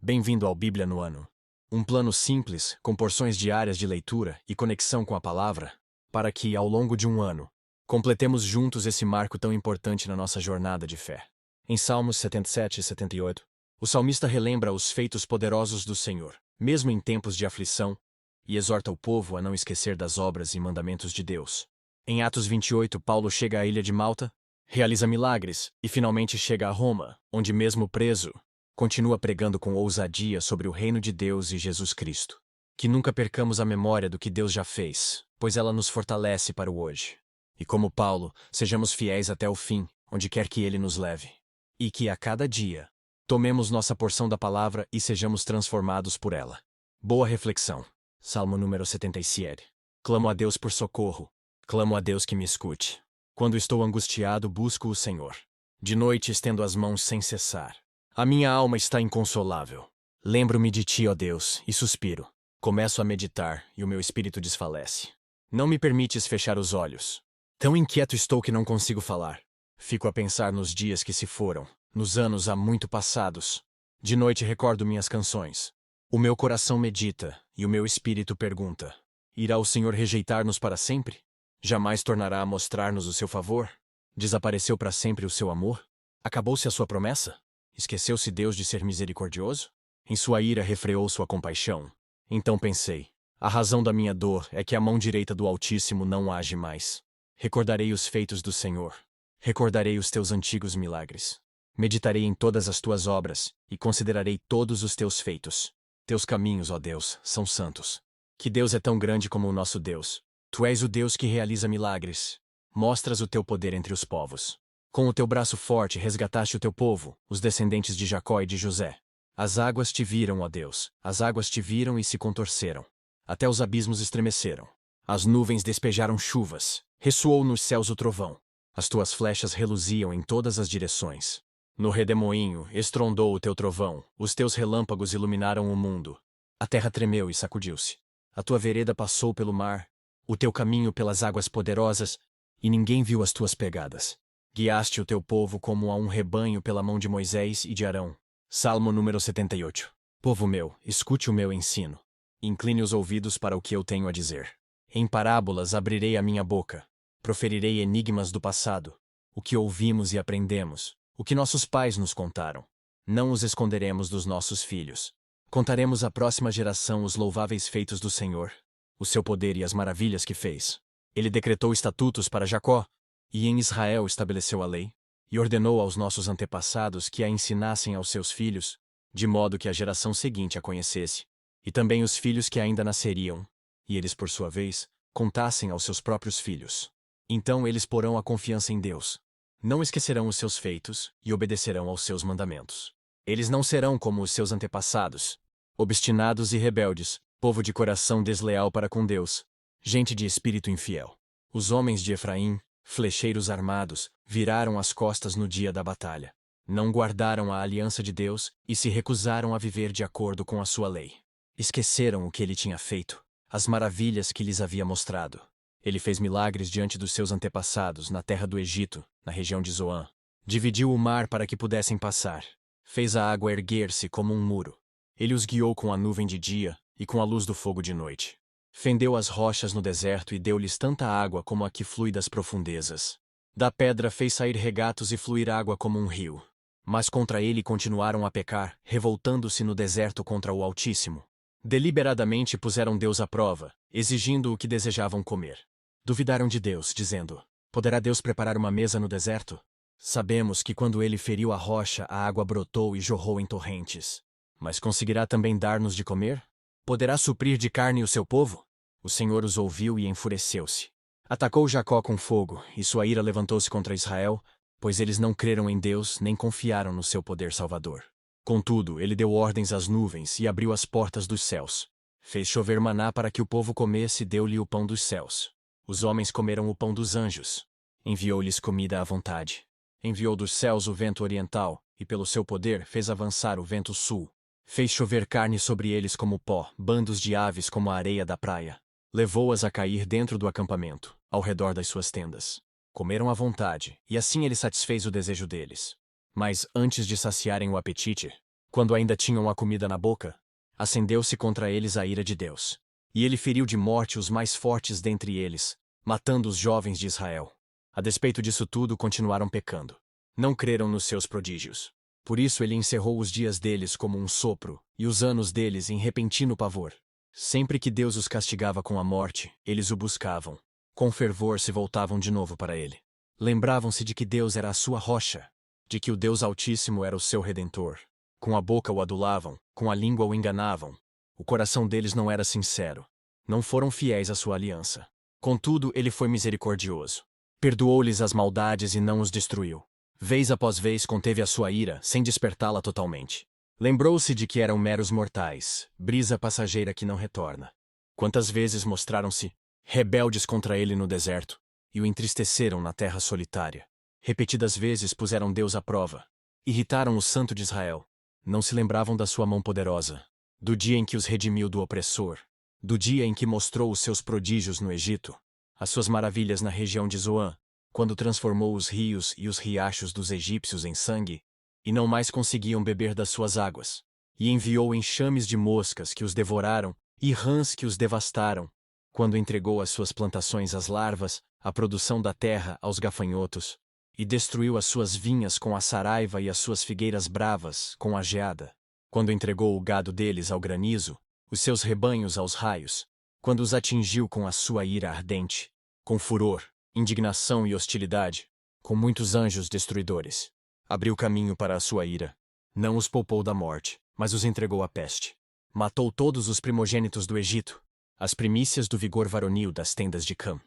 Bem-vindo ao Bíblia no Ano. Um plano simples, com porções diárias de leitura e conexão com a palavra, para que, ao longo de um ano, completemos juntos esse marco tão importante na nossa jornada de fé. Em Salmos 77 e 78, o salmista relembra os feitos poderosos do Senhor, mesmo em tempos de aflição, e exorta o povo a não esquecer das obras e mandamentos de Deus. Em Atos 28, Paulo chega à ilha de Malta, realiza milagres e finalmente chega a Roma, onde, mesmo preso, continua pregando com ousadia sobre o reino de Deus e Jesus Cristo. Que nunca percamos a memória do que Deus já fez, pois ela nos fortalece para o hoje. E como Paulo, sejamos fiéis até o fim, onde quer que ele nos leve. E que a cada dia, tomemos nossa porção da palavra e sejamos transformados por ela. Boa reflexão. Salmo número 77. Clamo a Deus por socorro. Clamo a Deus que me escute. Quando estou angustiado, busco o Senhor. De noite estendo as mãos sem cessar. A minha alma está inconsolável. Lembro-me de ti, ó Deus, e suspiro. Começo a meditar, e o meu espírito desfalece. Não me permites fechar os olhos. Tão inquieto estou que não consigo falar. Fico a pensar nos dias que se foram, nos anos há muito passados. De noite recordo minhas canções. O meu coração medita, e o meu espírito pergunta: irá o Senhor rejeitar-nos para sempre? Jamais tornará a mostrar-nos o seu favor? Desapareceu para sempre o seu amor? Acabou-se a sua promessa? Esqueceu-se Deus de ser misericordioso? Em sua ira refreou sua compaixão. Então pensei: a razão da minha dor é que a mão direita do Altíssimo não age mais. Recordarei os feitos do Senhor. Recordarei os teus antigos milagres. Meditarei em todas as tuas obras, e considerarei todos os teus feitos. Teus caminhos, ó Deus, são santos. Que Deus é tão grande como o nosso Deus. Tu és o Deus que realiza milagres. Mostras o teu poder entre os povos. Com o teu braço forte resgataste o teu povo, os descendentes de Jacó e de José. As águas te viram, ó Deus, as águas te viram e se contorceram. Até os abismos estremeceram. As nuvens despejaram chuvas, ressoou nos céus o trovão. As tuas flechas reluziam em todas as direções. No redemoinho estrondou o teu trovão, os teus relâmpagos iluminaram o mundo. A terra tremeu e sacudiu-se. A tua vereda passou pelo mar, o teu caminho pelas águas poderosas, e ninguém viu as tuas pegadas. Guiaste o teu povo como a um rebanho pela mão de Moisés e de Arão. Salmo número 78. Povo meu, escute o meu ensino. Incline os ouvidos para o que eu tenho a dizer. Em parábolas abrirei a minha boca. Proferirei enigmas do passado. O que ouvimos e aprendemos. O que nossos pais nos contaram. Não os esconderemos dos nossos filhos. Contaremos à próxima geração os louváveis feitos do Senhor, o seu poder e as maravilhas que fez. Ele decretou estatutos para Jacó, e em Israel estabeleceu a lei, e ordenou aos nossos antepassados que a ensinassem aos seus filhos, de modo que a geração seguinte a conhecesse, e também os filhos que ainda nasceriam, e eles, por sua vez, contassem aos seus próprios filhos. Então eles porão a confiança em Deus. Não esquecerão os seus feitos e obedecerão aos seus mandamentos. Eles não serão como os seus antepassados, obstinados e rebeldes, povo de coração desleal para com Deus, gente de espírito infiel. Os homens de Efraim, flecheiros armados, viraram as costas no dia da batalha. Não guardaram a aliança de Deus e se recusaram a viver de acordo com a sua lei. Esqueceram o que ele tinha feito, as maravilhas que lhes havia mostrado. Ele fez milagres diante dos seus antepassados na terra do Egito, na região de Zoã. Dividiu o mar para que pudessem passar. Fez a água erguer-se como um muro. Ele os guiou com a nuvem de dia e com a luz do fogo de noite. Fendeu as rochas no deserto e deu-lhes tanta água como a que flui das profundezas. Da pedra fez sair regatos e fluir água como um rio. Mas contra ele continuaram a pecar, revoltando-se no deserto contra o Altíssimo. Deliberadamente puseram Deus à prova, exigindo o que desejavam comer. Duvidaram de Deus, dizendo: poderá Deus preparar uma mesa no deserto? Sabemos que quando ele feriu a rocha, a água brotou e jorrou em torrentes. Mas conseguirá também dar-nos de comer? Poderá suprir de carne o seu povo? O Senhor os ouviu e enfureceu-se. Atacou Jacó com fogo, e sua ira levantou-se contra Israel, pois eles não creram em Deus nem confiaram no seu poder salvador. Contudo, ele deu ordens às nuvens e abriu as portas dos céus. Fez chover maná para que o povo comesse e deu-lhe o pão dos céus. Os homens comeram o pão dos anjos. Enviou-lhes comida à vontade. Enviou dos céus o vento oriental, e pelo seu poder fez avançar o vento sul. Fez chover carne sobre eles como pó, bandos de aves como a areia da praia. Levou-as a cair dentro do acampamento, ao redor das suas tendas. Comeram à vontade, e assim ele satisfez o desejo deles. Mas antes de saciarem o apetite, Quando ainda tinham a comida na boca, acendeu-se contra eles a ira de Deus. E ele feriu de morte os mais fortes dentre eles, matando os jovens de Israel. A despeito disso tudo, continuaram pecando. Não creram nos seus prodígios. Por isso ele encerrou os dias deles como um sopro, e os anos deles em repentino pavor. Sempre que Deus os castigava com a morte, eles o buscavam. Com fervor se voltavam de novo para ele. Lembravam-se de que Deus era a sua rocha, de que o Deus Altíssimo era o seu Redentor. Com a boca o adulavam, com a língua o enganavam. O coração deles não era sincero. Não foram fiéis à sua aliança. Contudo, ele foi misericordioso. Perdoou-lhes as maldades e não os destruiu. Vez após vez conteve a sua ira, sem despertá-la totalmente. Lembrou-se de que eram meros mortais, brisa passageira que não retorna. Quantas vezes mostraram-se rebeldes contra ele no deserto, e o entristeceram na terra solitária. Repetidas vezes puseram Deus à prova. Irritaram o Santo de Israel. Não se lembravam da sua mão poderosa, do dia em que os redimiu do opressor, do dia em que mostrou os seus prodígios no Egito, as suas maravilhas na região de Zoã, quando transformou os rios e os riachos dos egípcios em sangue, e não mais conseguiam beber das suas águas, e enviou enxames de moscas que os devoraram, e rãs que os devastaram, quando entregou as suas plantações às larvas, a produção da terra aos gafanhotos, e destruiu as suas vinhas com a saraiva e as suas figueiras bravas com a geada, quando entregou o gado deles ao granizo, os seus rebanhos aos raios, quando os atingiu com a sua ira ardente, com furor, indignação e hostilidade, com muitos anjos destruidores. Abriu caminho para a sua ira. Não os poupou da morte, mas os entregou à peste. Matou todos os primogênitos do Egito, as primícias do vigor varonil das tendas de Cam.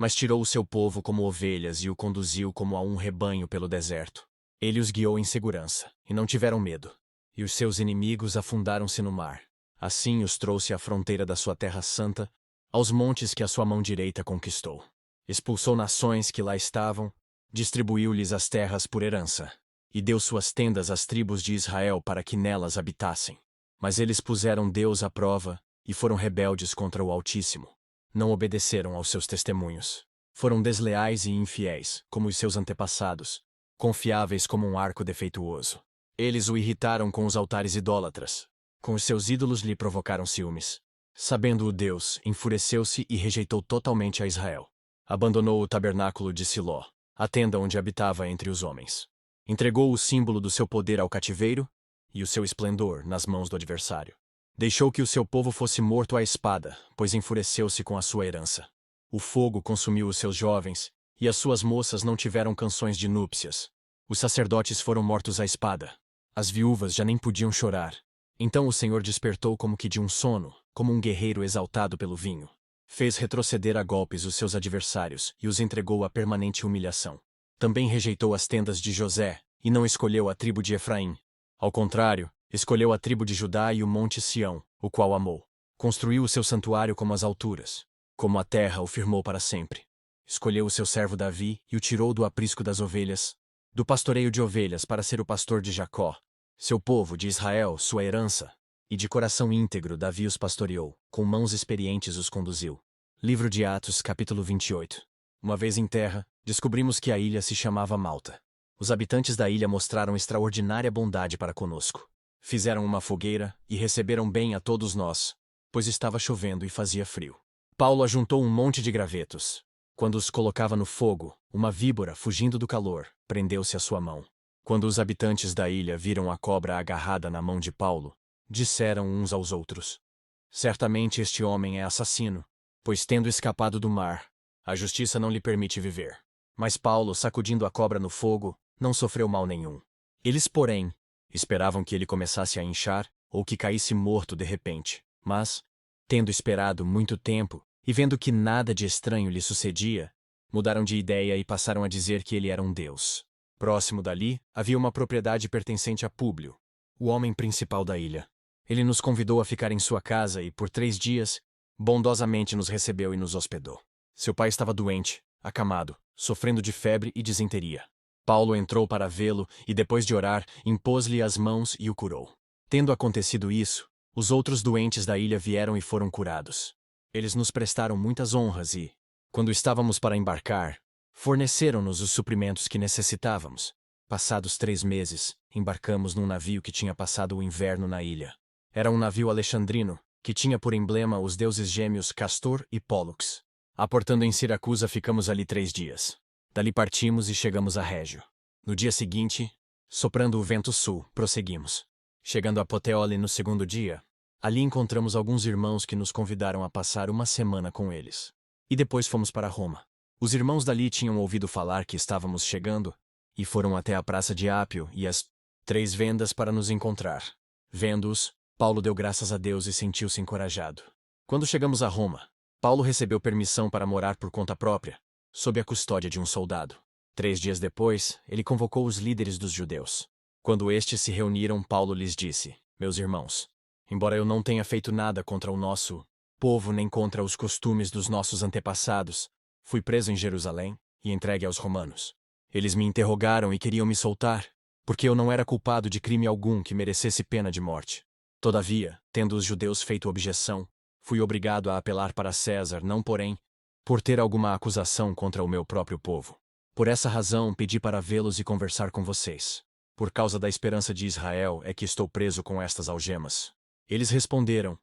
Mas tirou o seu povo como ovelhas e o conduziu como a um rebanho pelo deserto. Ele os guiou em segurança, e não tiveram medo. E os seus inimigos afundaram-se no mar. Assim os trouxe à fronteira da sua terra santa, aos montes que a sua mão direita conquistou. Expulsou nações que lá estavam, distribuiu-lhes as terras por herança, e deu suas tendas às tribos de Israel para que nelas habitassem. Mas eles puseram Deus à prova, e foram rebeldes contra o Altíssimo. Não obedeceram aos seus testemunhos. Foram desleais e infiéis, como os seus antepassados, confiáveis como um arco defeituoso. Eles o irritaram com os altares idólatras. Com os seus ídolos lhe provocaram ciúmes. Sabendo-o Deus, enfureceu-se e rejeitou totalmente a Israel. Abandonou o tabernáculo de Siló, a tenda onde habitava entre os homens. Entregou o símbolo do seu poder ao cativeiro e o seu esplendor nas mãos do adversário. Deixou que o seu povo fosse morto à espada, pois enfureceu-se com a sua herança. O fogo consumiu os seus jovens, e as suas moças não tiveram canções de núpcias. Os sacerdotes foram mortos à espada. As viúvas já nem podiam chorar. Então o Senhor despertou como que de um sono, como um guerreiro exaltado pelo vinho. Fez retroceder a golpes os seus adversários e os entregou à permanente humilhação. Também rejeitou as tendas de José, e não escolheu a tribo de Efraim. Ao contrário, escolheu a tribo de Judá e o monte Sião, o qual amou. Construiu o seu santuário como as alturas, como a terra o firmou para sempre. Escolheu o seu servo Davi e o tirou do aprisco das ovelhas, do pastoreio de ovelhas para ser o pastor de Jacó, seu povo de Israel, sua herança. E de coração íntegro Davi os pastoreou, com mãos experientes os conduziu. Livro de Atos, capítulo 28. Uma vez em terra, descobrimos que a ilha se chamava Malta. Os habitantes da ilha mostraram extraordinária bondade para conosco. Fizeram uma fogueira e receberam bem a todos nós, pois estava chovendo e fazia frio. Paulo ajuntou um monte de gravetos. Quando os colocava no fogo, uma víbora, fugindo do calor, prendeu-se à sua mão. Quando os habitantes da ilha viram a cobra agarrada na mão de Paulo, disseram uns aos outros: certamente este homem é assassino, pois tendo escapado do mar, a justiça não lhe permite viver. Mas Paulo, sacudindo a cobra no fogo, não sofreu mal nenhum. Eles, porém, esperavam que ele começasse a inchar ou que caísse morto de repente. Mas, tendo esperado muito tempo e vendo que nada de estranho lhe sucedia, mudaram de ideia e passaram a dizer que ele era um deus. Próximo dali, havia uma propriedade pertencente a Públio, o homem principal da ilha. Ele nos convidou a ficar em sua casa e, por 3 dias, bondosamente nos recebeu e nos hospedou. Seu pai estava doente, acamado, sofrendo de febre e disenteria. Paulo entrou para vê-lo e, depois de orar, impôs-lhe as mãos e o curou. Tendo acontecido isso, os outros doentes da ilha vieram e foram curados. Eles nos prestaram muitas honras e, quando estávamos para embarcar, forneceram-nos os suprimentos que necessitávamos. Passados 3 meses, embarcamos num navio que tinha passado o inverno na ilha. Era um navio alexandrino, que tinha por emblema os deuses gêmeos Castor e Pólux. Aportando em Siracusa, ficamos ali 3 dias. Dali partimos e chegamos a Régio. No dia seguinte, soprando o vento sul, prosseguimos. Chegando a Puteoli no segundo dia, ali encontramos alguns irmãos que nos convidaram a passar uma semana com eles. E depois fomos para Roma. Os irmãos dali tinham ouvido falar que estávamos chegando, e foram até a praça de Ápio e as 3 vendas para nos encontrar. Vendo-os, Paulo deu graças a Deus e sentiu-se encorajado. Quando chegamos a Roma, Paulo recebeu permissão para morar por conta própria, sob a custódia de um soldado. 3 dias depois, ele convocou os líderes dos judeus. Quando estes se reuniram, Paulo lhes disse: Meus irmãos, embora eu não tenha feito nada contra o nosso povo nem contra os costumes dos nossos antepassados, fui preso em Jerusalém e entregue aos romanos. Eles me interrogaram e queriam me soltar, porque eu não era culpado de crime algum que merecesse pena de morte. Todavia, tendo os judeus feito objeção, fui obrigado a apelar para César, não porém, por ter alguma acusação contra o meu próprio povo. Por essa razão, pedi para vê-los e conversar com vocês. Por causa da esperança de Israel é que estou preso com estas algemas. Eles responderam: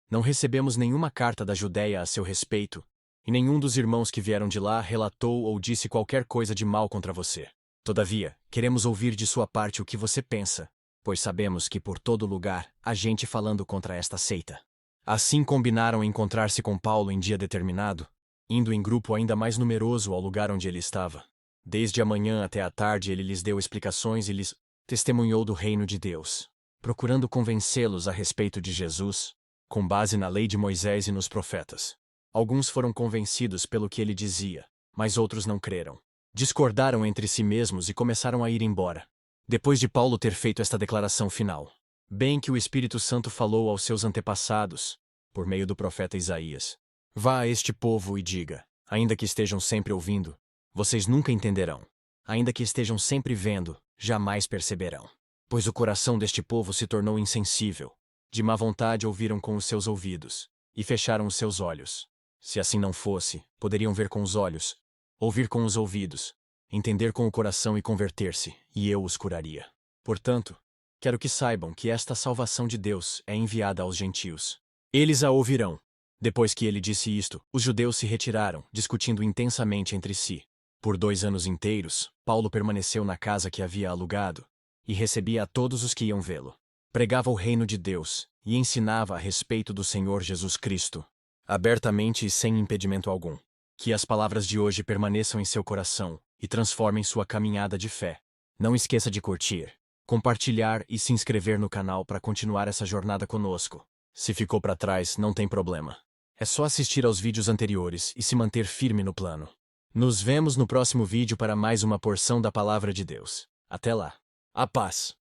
Não recebemos nenhuma carta da Judéia a seu respeito, e nenhum dos irmãos que vieram de lá relatou ou disse qualquer coisa de mal contra você. Todavia, queremos ouvir de sua parte o que você pensa, pois sabemos que por todo lugar há gente falando contra esta seita. Assim combinaram encontrar-se com Paulo em dia determinado, indo em grupo ainda mais numeroso ao lugar onde ele estava. Desde a manhã até a tarde ele lhes deu explicações e lhes testemunhou do reino de Deus, procurando convencê-los a respeito de Jesus, com base na lei de Moisés e nos profetas. Alguns foram convencidos pelo que ele dizia, mas outros não creram. Discordaram entre si mesmos e começaram a ir embora. Depois de Paulo ter feito esta declaração final, bem que o Espírito Santo falou aos seus antepassados, por meio do profeta Isaías: Vá a este povo e diga, ainda que estejam sempre ouvindo, vocês nunca entenderão. Ainda que estejam sempre vendo, jamais perceberão. Pois o coração deste povo se tornou insensível. De má vontade ouviram com os seus ouvidos, e fecharam os seus olhos. Se assim não fosse, poderiam ver com os olhos, ouvir com os ouvidos, entender com o coração e converter-se, e eu os curaria. Portanto, quero que saibam que esta salvação de Deus é enviada aos gentios. Eles a ouvirão. Depois que ele disse isto, os judeus se retiraram, discutindo intensamente entre si. Por 2 anos inteiros, Paulo permaneceu na casa que havia alugado, e recebia a todos os que iam vê-lo. Pregava o reino de Deus, e ensinava a respeito do Senhor Jesus Cristo, abertamente e sem impedimento algum. Que as palavras de hoje permaneçam em seu coração e transformem sua caminhada de fé. Não esqueça de curtir, compartilhar e se inscrever no canal para continuar essa jornada conosco. Se ficou para trás, não tem problema. É só assistir aos vídeos anteriores e se manter firme no plano. Nos vemos no próximo vídeo para mais uma porção da Palavra de Deus. Até lá. A paz.